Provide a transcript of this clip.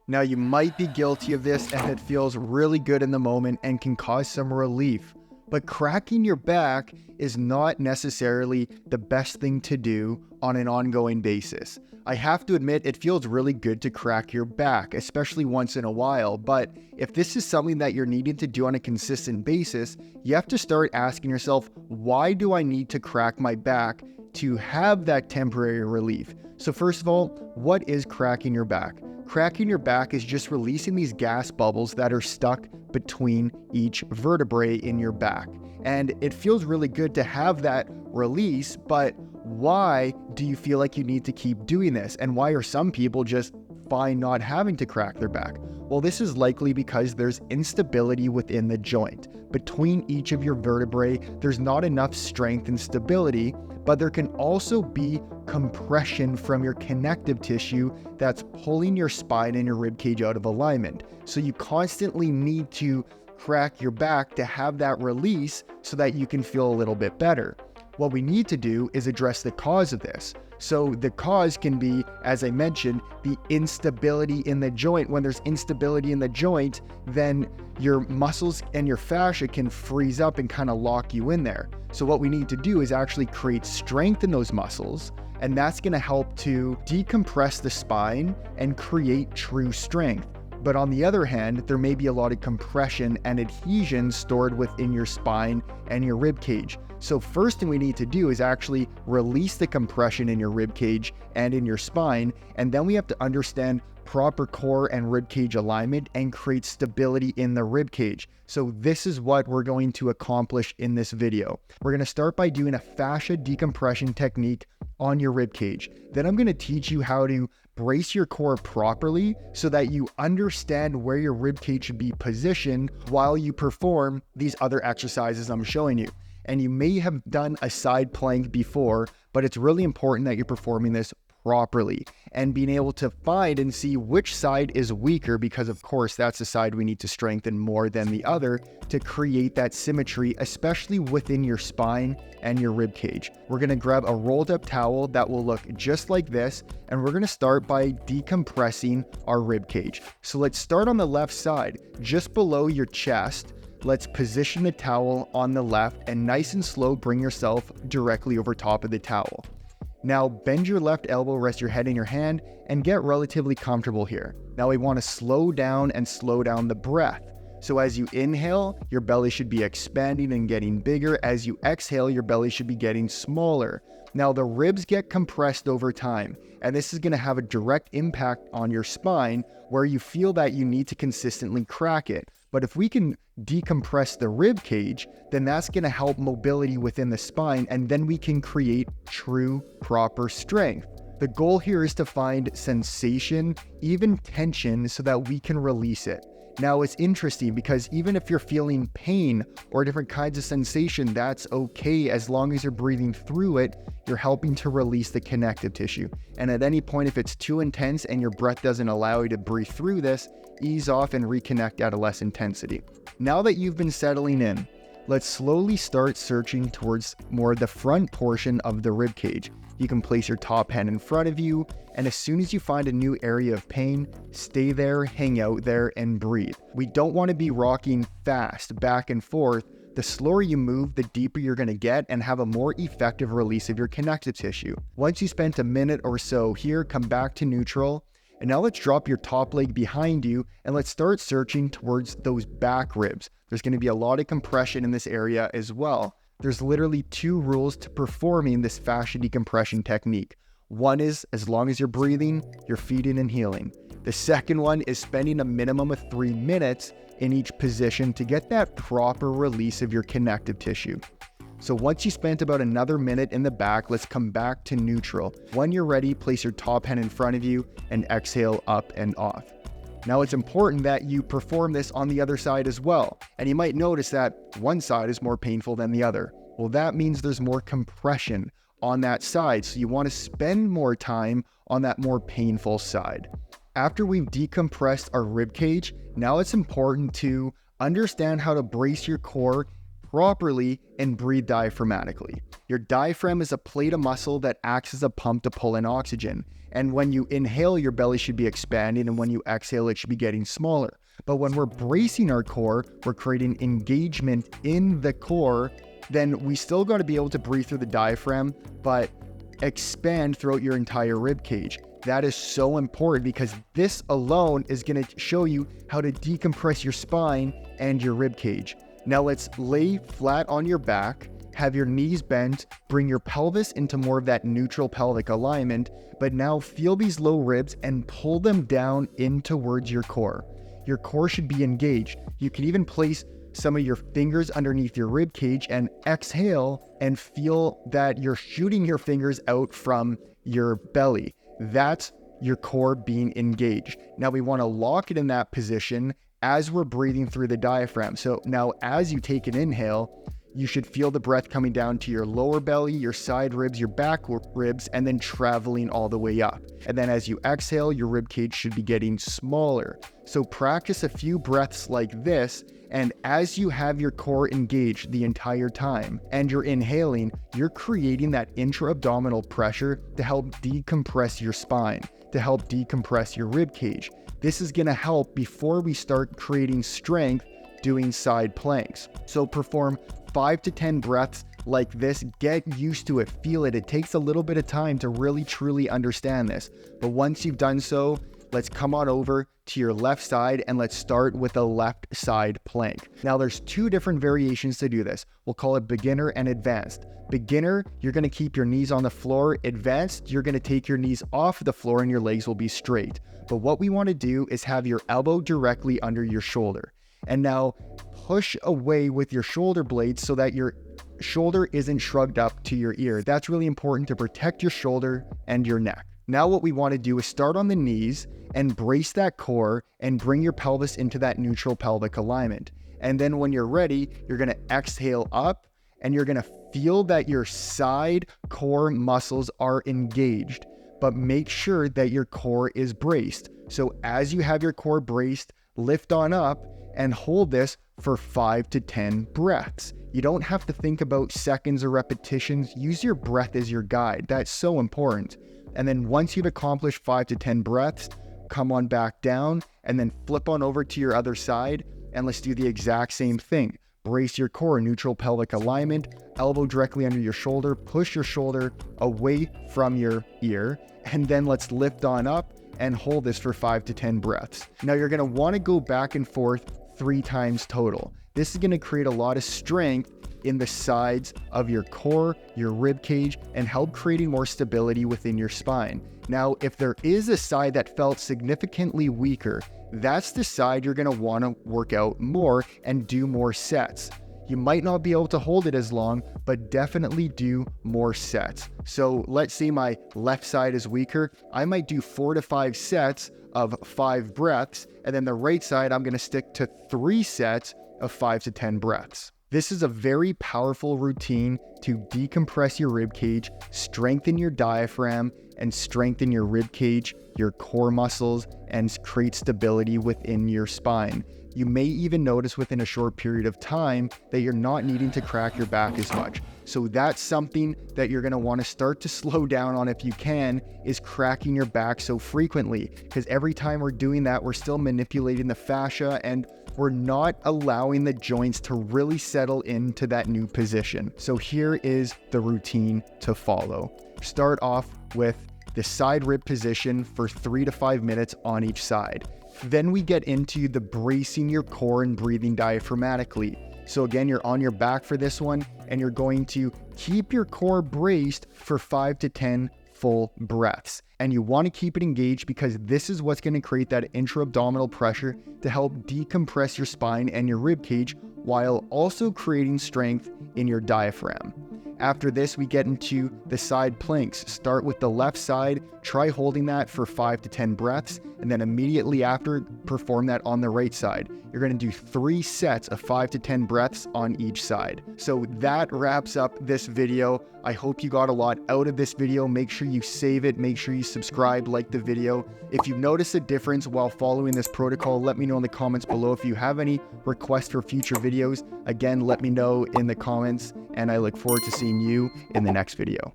Now, you might be guilty of this and it feels really good in the moment and can cause some relief, but cracking your back is not necessarily the best thing to do on an ongoing basis. I have to admit, it feels really good to crack your back, especially once in a while, but if this is something that you're needing to do on a consistent basis, you have to start asking yourself, why do I need to crack my back to have that temporary relief? So first of all, what is cracking your back? Cracking your back is just releasing these gas bubbles that are stuck between each vertebrae in your back. And it feels really good to have that release, but why do you feel like you need to keep doing this? And why are some people just fine not having to crack their back? Well, this is likely because there's instability within the joint. Between each of your vertebrae, there's not enough strength and stability, but there can also be compression from your connective tissue that's pulling your spine and your ribcage out of alignment. So you constantly need to crack your back to have that release so that you can feel a little bit better. What we need to do is address the cause of this. So the cause can be, as I mentioned, the instability in the joint. When there's instability in the joint, then your muscles and your fascia can freeze up and kind of lock you in there. So what we need to do is actually create strength in those muscles, and that's going to help to decompress the spine and create true strength. But on the other hand, there may be a lot of compression and adhesion stored within your spine and your rib cage. So first thing we need to do is actually release the compression in your rib cage and in your spine, and then we have to understand proper core and rib cage alignment and create stability in the rib cage. So this is what we're going to accomplish in this video. We're going to start by doing a fascia decompression technique on your rib cage. Then I'm going to teach you how to brace your core properly so that you understand where your rib cage should be positioned while you perform these other exercises I'm showing you. And you may have done a side plank before, but it's really important that you're performing this properly and being able to find and see which side is weaker, because of course that's the side we need to strengthen more than the other to create that symmetry, especially within your spine and your rib cage. We're going to grab a rolled up towel that will look just like this, and we're going to start by decompressing our rib cage. So let's start on the left side, just below your chest. Let's position the towel on the left and nice and slow bring yourself directly over top of the towel. Now bend your left elbow, rest your head in your hand, and get relatively comfortable here. Now we want to slow down the breath. So as you inhale, your belly should be expanding and getting bigger. As you exhale, your belly should be getting smaller. Now the ribs get compressed over time, and this is going to have a direct impact on your spine where you feel that you need to consistently crack it. But if we can decompress the rib cage, then that's going to help mobility within the spine, and then we can create true, proper strength. The goal here is to find sensation, even tension, so that we can release it. Now it's interesting because even if you're feeling pain or different kinds of sensation, that's okay. As long as you're breathing through it, you're helping to release the connective tissue. And at any point, if it's too intense and your breath doesn't allow you to breathe through this, ease off and reconnect at a less intensity. Now that you've been settling in, let's slowly start searching towards more the front portion of the rib cage. You can place your top hand in front of you, and as soon as you find a new area of pain, stay there, hang out there, and breathe. We don't want to be rocking fast back and forth. The slower you move, the deeper you're going to get and have a more effective release of your connective tissue. Once you spent a minute or so here, come back to neutral. And now let's drop your top leg behind you and let's start searching towards those back ribs. There's going to be a lot of compression in this area as well. There's literally two rules to performing this fascia decompression technique. One is, as long as you're breathing, you're feeding and healing. The second one is spending a minimum of 3 minutes in each position to get that proper release of your connective tissue. So once you spent about another minute in the back, let's come back to neutral. When you're ready, place your top hand in front of you and exhale up and off. Now it's important that you perform this on the other side as well. And you might notice that one side is more painful than the other. Well, that means there's more compression on that side. So you want to spend more time on that more painful side. After we've decompressed our rib cage, now it's important to understand how to brace your core properly and breathe diaphragmatically. Your diaphragm is a plate of muscle that acts as a pump to pull in oxygen. And when you inhale, your belly should be expanding, and when you exhale, it should be getting smaller. But when we're bracing our core, we're creating engagement in the core, then we still got to be able to breathe through the diaphragm, but expand throughout your entire rib cage. That is so important because this alone is going to show you how to decompress your spine and your rib cage. Now let's lay flat on your back, have your knees bent, bring your pelvis into more of that neutral pelvic alignment, but now feel these low ribs and pull them down in towards your core. Your core should be engaged. You can even place some of your fingers underneath your rib cage and exhale and feel that you're shooting your fingers out from your belly. That's your core being engaged. Now we want to lock it in that position as we're breathing through the diaphragm. So now as you take an inhale, you should feel the breath coming down to your lower belly, your side ribs, your back ribs, and then traveling all the way up. And then as you exhale, your rib cage should be getting smaller. So practice a few breaths like this, and as you have your core engaged the entire time and you're inhaling, you're creating that intra-abdominal pressure to help decompress your spine, to help decompress your rib cage. This is going to help before we start creating strength doing side planks. So perform 5 to 10 breaths like this. Get used to it, feel it. It takes a little bit of time to really truly understand this. But once you've done so, let's come on over to your left side and let's start with a left side plank. Now there's two different variations to do this. We'll call it beginner and advanced. Beginner, you're going to keep your knees on the floor. Advanced, you're going to take your knees off the floor and your legs will be straight. But what we want to do is have your elbow directly under your shoulder. And now push away with your shoulder blades so that your shoulder isn't shrugged up to your ear. That's really important to protect your shoulder and your neck. Now what we want to do is start on the knees and brace that core and bring your pelvis into that neutral pelvic alignment. And then when you're ready, you're going to exhale up and you're going to feel that your side core muscles are engaged, but make sure that your core is braced. So as you have your core braced, lift on up and hold this for 5 to 10 breaths. You don't have to think about seconds or repetitions. Use your breath as your guide. That's so important. And then once you've accomplished 5 to 10 breaths, come on back down and then flip on over to your other side and let's do the exact same thing. Brace your core, neutral pelvic alignment, elbow directly under your shoulder, push your shoulder away from your ear, and then let's lift on up and hold this for 5 to 10 breaths. Now you're going to want to go back and forth 3 times total. This is going to create a lot of strength in the sides of your core, your rib cage, and help creating more stability within your spine. Now, if there is a side that felt significantly weaker, that's the side you're going to want to work out more and do more sets. You might not be able to hold it as long, but definitely do more sets. So let's say my left side is weaker. I might do 4 to 5 sets of 5 breaths, and then the right side, I'm going to stick to 3 sets of 5 to 10 breaths. This is a very powerful routine to decompress your rib cage, strengthen your diaphragm, and strengthen your rib cage, your core muscles, and create stability within your spine. You may even notice within a short period of time that you're not needing to crack your back as much. So that's something that you're going to want to start to slow down on if you can, is cracking your back so frequently. Because every time we're doing that, we're still manipulating the fascia and we're not allowing the joints to really settle into that new position. So here is the routine to follow. Start off with the side rib position for 3 to 5 minutes on each side. Then we get into the bracing your core and breathing diaphragmatically. So again, you're on your back for this one, and you're going to keep your core braced for 5 to 10 full breaths. And you want to keep it engaged because this is what's going to create that intra-abdominal pressure to help decompress your spine and your rib cage while also creating strength in your diaphragm. After this, we get into the side planks. Start with the left side, try holding that for 5 to 10 breaths, and then immediately after, perform that on the right side. You're going to do 3 sets of 5 to 10 breaths on each side. So that wraps up this video. I hope you got a lot out of this video. Make sure you save it, make sure you please subscribe, like the video. If you've noticed a difference while following this protocol, let me know in the comments below. If you have any requests for future videos, again, let me know in the comments, and I look forward to seeing you in the next video.